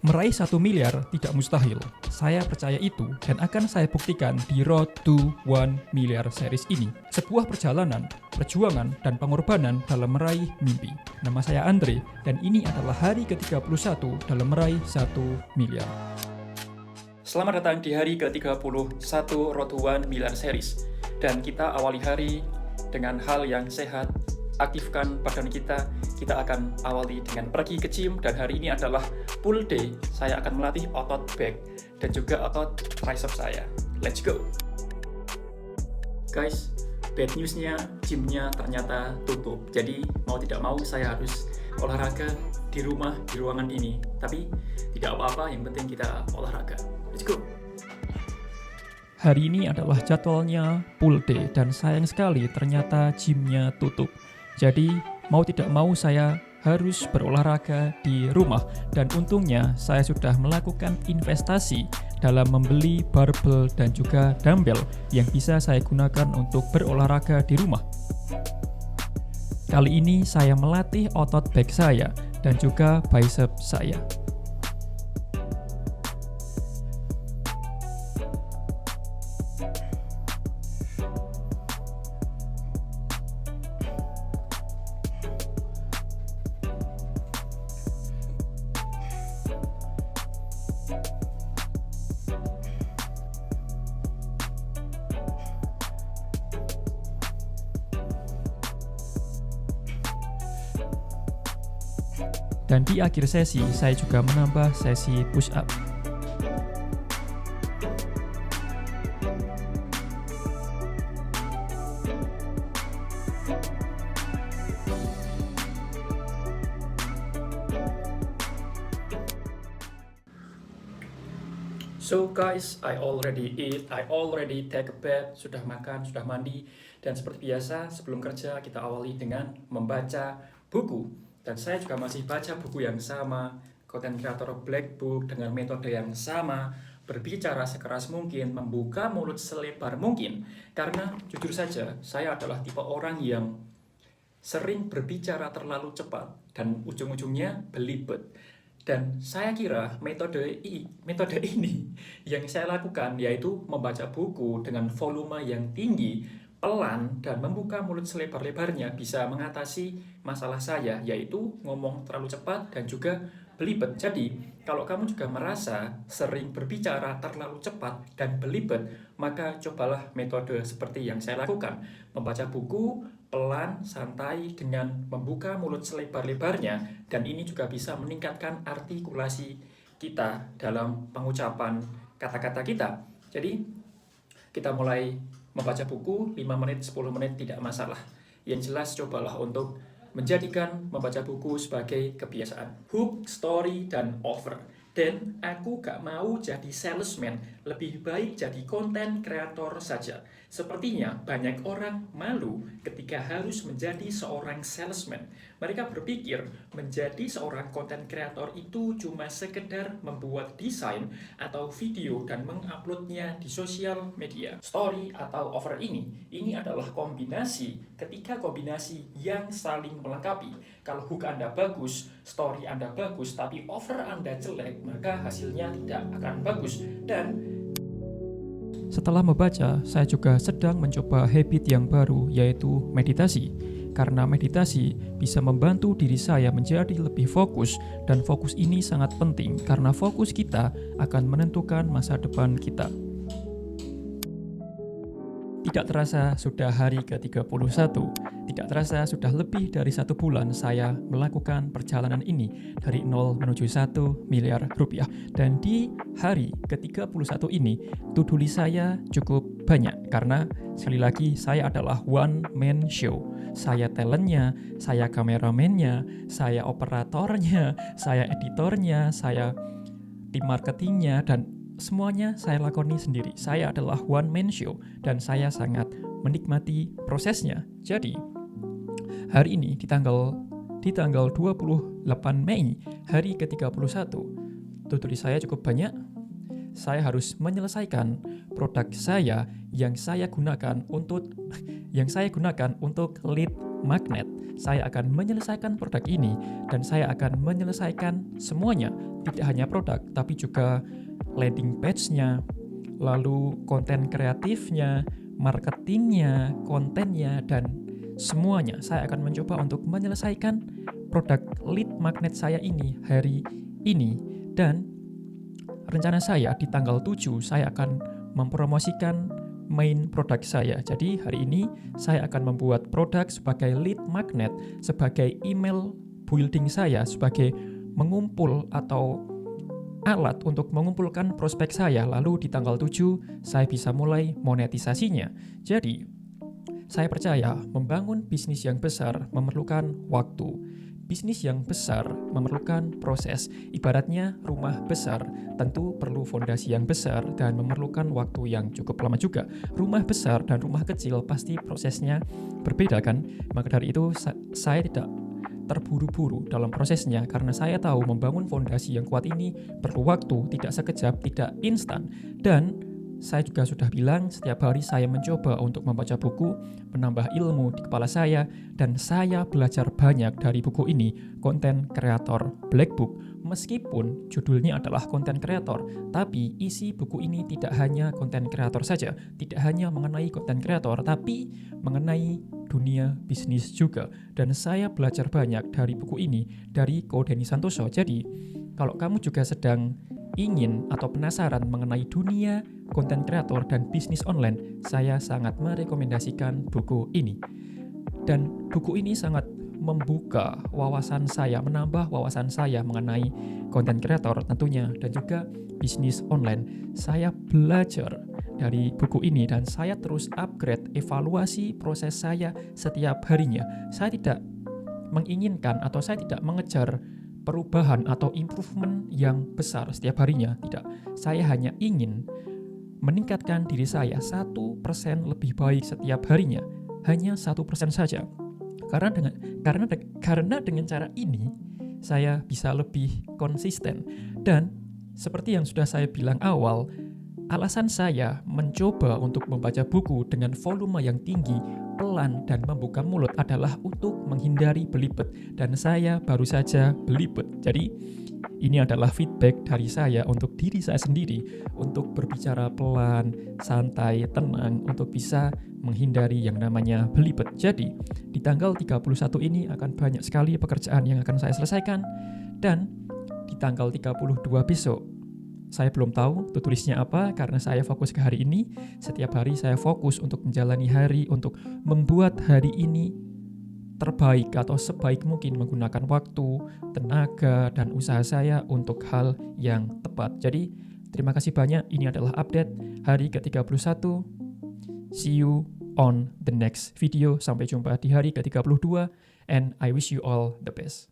Meraih 1 miliar tidak mustahil. Saya percaya itu dan akan saya buktikan di Road to 1 Million series ini. Sebuah perjalanan, perjuangan, dan pengorbanan dalam meraih mimpi. Nama saya Andre dan ini adalah hari ke-31 dalam meraih 1 miliar. Selamat datang di hari ke-31 Road to 1 Million series. Dan kita awali hari dengan hal yang sehat. Aktifkan badan kita akan awali dengan pergi ke gym, dan hari ini adalah pull day. Saya akan melatih otot back dan juga otot tricep saya. Let's go! Guys, bad newsnya, gymnya ternyata tutup. Jadi mau tidak mau saya harus olahraga di rumah, di ruangan ini. Tapi tidak apa-apa, yang penting kita olahraga. Let's go! Hari ini adalah jadwalnya pull day dan sayang sekali ternyata gymnya tutup. Jadi mau tidak mau saya harus berolahraga di rumah, dan untungnya saya sudah melakukan investasi dalam membeli barbel dan juga dumbbell yang bisa saya gunakan untuk berolahraga di rumah. Kali ini saya melatih otot back saya dan juga bicep saya. Dan di akhir sesi, saya juga menambah sesi push up. So guys, I already eat, I already take a bath, sudah makan, sudah mandi. Dan seperti biasa, sebelum kerja kita awali dengan membaca buku. Dan saya juga masih baca buku yang sama, Content Creator Black Book, dengan metode yang sama, berbicara sekeras mungkin, membuka mulut selebar mungkin. Karena jujur saja, saya adalah tipe orang yang sering berbicara terlalu cepat dan ujung-ujungnya belibet. Dan saya kira metode ini yang saya lakukan, yaitu membaca buku dengan volume yang tinggi, pelan, dan membuka mulut selebar-lebarnya, bisa mengatasi masalah saya, yaitu ngomong terlalu cepat dan juga belibet. Jadi, kalau kamu juga merasa sering berbicara terlalu cepat dan belibet, maka cobalah metode seperti yang saya lakukan. Membaca buku pelan, santai, dengan membuka mulut selebar-lebarnya, dan ini juga bisa meningkatkan artikulasi kita dalam pengucapan kata-kata kita. Jadi, kita mulai membaca buku 5 menit, 10 menit tidak masalah. Yang jelas cobalah untuk menjadikan membaca buku sebagai kebiasaan. Hook, story, dan offer. Dan aku gak mau jadi salesman, lebih baik jadi content creator saja. Sepertinya banyak orang malu ketika harus menjadi seorang salesman. Mereka berpikir menjadi seorang content creator itu cuma sekedar membuat desain atau video dan menguploadnya di sosial media. Story atau offer ini adalah kombinasi, ketika kombinasi yang saling melengkapi. Kalau hook Anda bagus, story Anda bagus, tapi offer Anda jelek, maka hasilnya tidak akan bagus. Dan setelah membaca, saya juga sedang mencoba habit yang baru, yaitu meditasi. Karena meditasi bisa membantu diri saya menjadi lebih fokus, dan fokus ini sangat penting karena fokus kita akan menentukan masa depan kita. Tidak terasa sudah hari ke-31, tidak terasa sudah lebih dari 1 bulan saya melakukan perjalanan ini dari 0 menuju 1 miliar rupiah. Dan di hari ke-31 ini, to-do list saya cukup banyak karena sekali lagi saya adalah one man show. Saya talentnya, saya kameramennya, saya operatornya, saya editornya, saya tim marketingnya, dan semuanya saya lakoni sendiri. Saya adalah one man show dan saya sangat menikmati prosesnya. Jadi, hari ini di tanggal 28 Mei, hari ke-31, to-do list saya cukup banyak. Saya harus menyelesaikan produk saya yang saya gunakan untuk lead magnet. Saya akan menyelesaikan produk ini dan saya akan menyelesaikan semuanya. tidak hanya produk, tapi juga landing page-nya, lalu konten kreatifnya, marketingnya, kontennya, dan semuanya. Saya akan mencoba untuk menyelesaikan produk lead magnet saya ini hari ini. Dan rencana saya di tanggal 7 saya akan mempromosikan main produk saya. Jadi hari ini saya akan membuat produk sebagai lead magnet, sebagai email building saya, sebagai mengumpul atau alat untuk mengumpulkan prospek saya. Lalu di tanggal 7 saya bisa mulai monetisasinya. Jadi saya percaya membangun bisnis yang besar memerlukan waktu. Bisnis yang besar memerlukan proses. Ibaratnya rumah besar tentu perlu fondasi yang besar dan memerlukan waktu yang cukup lama juga. Rumah besar dan rumah kecil pasti prosesnya berbeda kan? Maka dari itu saya tidak terburu-buru dalam prosesnya karena saya tahu membangun fondasi yang kuat ini perlu waktu, tidak sekejap, tidak instan. Dan saya juga sudah bilang setiap hari saya mencoba untuk membaca buku, menambah ilmu di kepala saya, dan saya belajar banyak dari buku ini, Konten Kreator Black Book. Meskipun judulnya adalah konten kreator, tapi isi buku ini tidak hanya konten kreator saja, tidak hanya mengenai konten kreator, tapi mengenai dunia bisnis juga. Dan saya belajar banyak dari buku ini, dari Ko Denny Santoso. Jadi, kalau kamu juga sedang ingin atau penasaran mengenai dunia konten kreator dan bisnis online, saya sangat merekomendasikan buku ini. Dan buku ini sangat membuka wawasan saya, menambah wawasan saya mengenai konten kreator tentunya, dan juga bisnis online. Saya belajar dari buku ini dan saya terus upgrade, evaluasi proses saya setiap harinya. Saya tidak menginginkan atau saya tidak mengejar perubahan atau improvement yang besar setiap harinya, tidak. Saya hanya ingin meningkatkan diri saya 1% lebih baik setiap harinya, hanya 1% saja. Karena dengan cara ini saya bisa lebih konsisten. Dan seperti yang sudah saya bilang awal, alasan saya mencoba untuk membaca buku dengan volume yang tinggi, pelan, dan membuka mulut adalah untuk menghindari belibet. Dan saya baru saja belibet. Jadi ini adalah feedback dari saya untuk diri saya sendiri, untuk berbicara pelan, santai, tenang, untuk bisa menghindari yang namanya belibet. Jadi di tanggal 31 ini akan banyak sekali pekerjaan yang akan saya selesaikan. Dan di tanggal 32 besok, saya belum tahu tulisnya apa karena saya fokus ke hari ini. Setiap hari saya fokus untuk menjalani hari, untuk membuat hari ini terbaik atau sebaik mungkin menggunakan waktu, tenaga, dan usaha saya untuk hal yang tepat. Jadi, terima kasih banyak. Ini adalah update hari ke-31. See you on the next video. Sampai jumpa di hari ke-32 and I wish you all the best.